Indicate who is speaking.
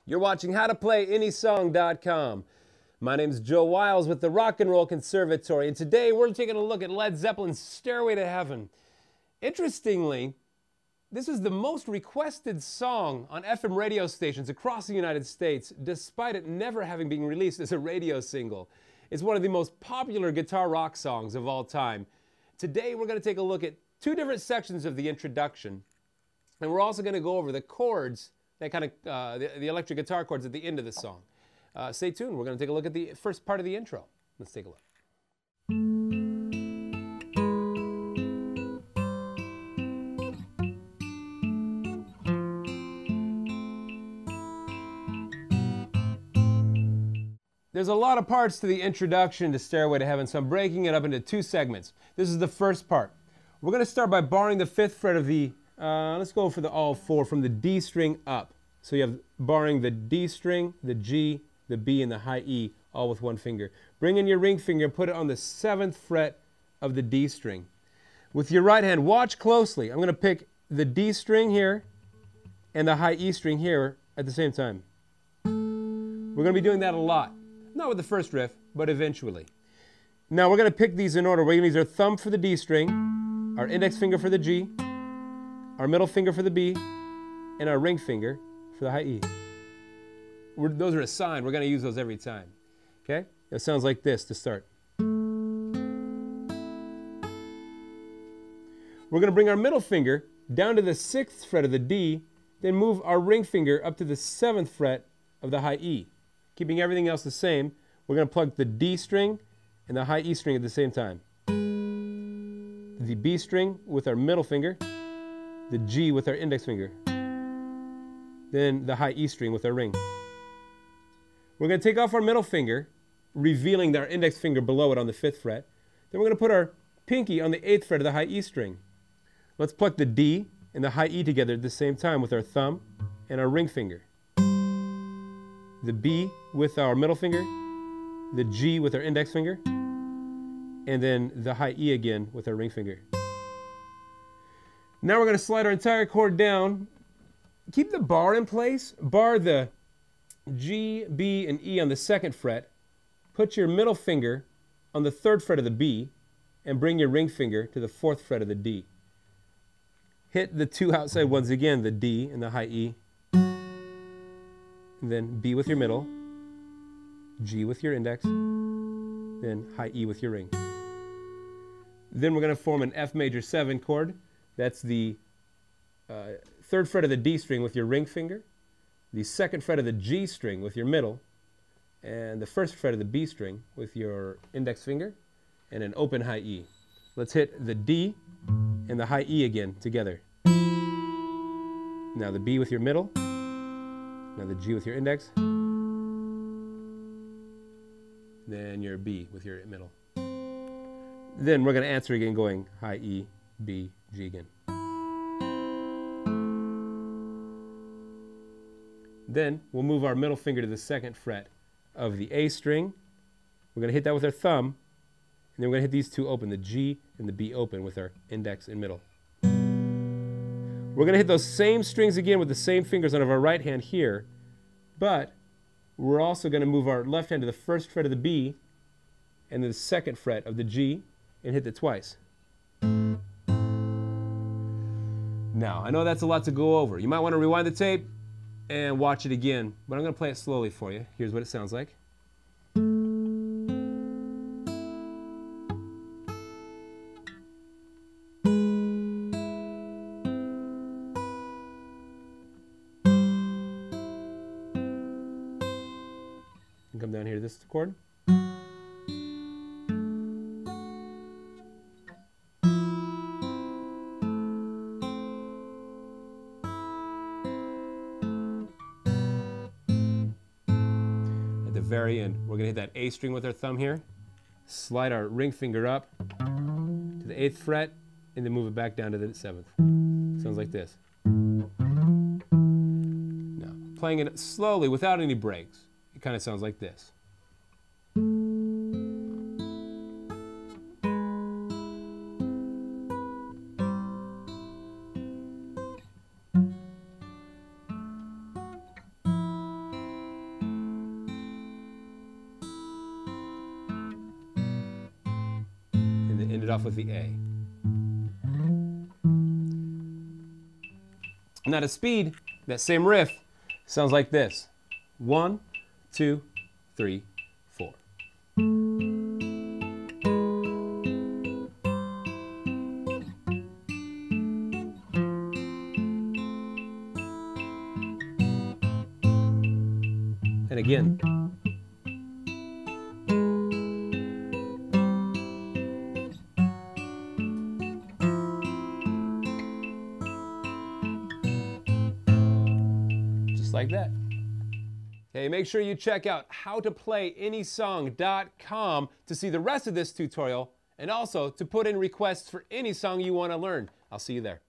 Speaker 1: You're watching HowToPlayAnySong.com. My name's Joe Wiles with the Rock and Roll Conservatory, and today we're taking a look at Led Zeppelin's Stairway to Heaven. Interestingly, this is the most requested song on FM radio stations across the United States, despite it never having been released as a radio single. It's one of the most popular guitar rock songs of all time. Today we're going to take a look at two different sections of the introduction, and we're also going to go over the chords, that kind of the electric guitar chords at the end of the song. Stay tuned. We're going to take a look at the first part of the intro. Let's take a look. There's a lot of parts to the introduction to Stairway to Heaven, so I'm breaking it up into two segments. This is the first part. We're going to start by barring the 5th fret of the, let's go for the all 4, from the D string up. So you have barring the D string, the G, the B, and the high E, all with one finger. Bring in your ring finger and put it on the 7th fret of the D string. With your right hand, watch closely. I'm going to pick the D string here and the high E string here at the same time. We're going to be doing that a lot. Not with the first riff, but eventually. Now we're going to pick these in order. We're going to use our thumb for the D string, our index finger for the G, our middle finger for the B, and our ring finger for the high E. Those are assigned. We're going to use those every time. Okay? It sounds like this to start. We're going to bring our middle finger down to the 6th fret of the D, then move our ring finger up to the 7th fret of the high E. Keeping everything else the same, we're going to plug the D string and the high E string at the same time. The B string with our middle finger, the G with our index finger, then the high E string with our ring. We're going to take off our middle finger, revealing our index finger below it on the 5th fret. Then we're going to put our pinky on the 8th fret of the high E string. Let's pluck the D and the high E together at the same time with our thumb and our ring finger. The B with our middle finger, the G with our index finger, and then the high E again with our ring finger. Now we're going to slide our entire chord down. Keep the bar in place. Bar the G, B, and E on the 2nd fret. Put your middle finger on the 3rd fret of the B, and bring your ring finger to the 4th fret of the D. Hit the two outside ones again, the D and the high E. And then B with your middle, G with your index, then high E with your ring. Then we're going to form an F major 7 chord. That's the 3rd fret of the D string with your ring finger, the 2nd fret of the G string with your middle, and the 1st fret of the B string with your index finger, and an open high E. Let's hit the D and the high E again together. Now the B with your middle, now the G with your index, then your B with your middle. Then we're going to answer again going high E, B, G again. Then we'll move our middle finger to the 2nd fret of the A string. We're going to hit that with our thumb, and then we're going to hit these two open, the G and the B open with our index and middle. We're going to hit those same strings again with the same fingers on our right hand here, but we're also going to move our left hand to the 1st fret of the B and the 2nd fret of the G and hit it twice. Now, I know that's a lot to go over. You might want to rewind the tape and watch it again, but I'm going to play it slowly for you. Here's what it sounds like. Come down here to this chord. At the very end, we're going to hit that A string with our thumb here, slide our ring finger up to the 8th fret, and then move it back down to the 7th. Sounds like this. Now, playing it slowly without any breaks. It kind of sounds like this. it off with the A. Now the speed, that same riff, sounds like this. 1, 2, 3, 4. And again. Just like that. Okay, make sure you check out howtoplayanySong.com to see the rest of this tutorial and also to put in requests for any song you want to learn. I'll see you there.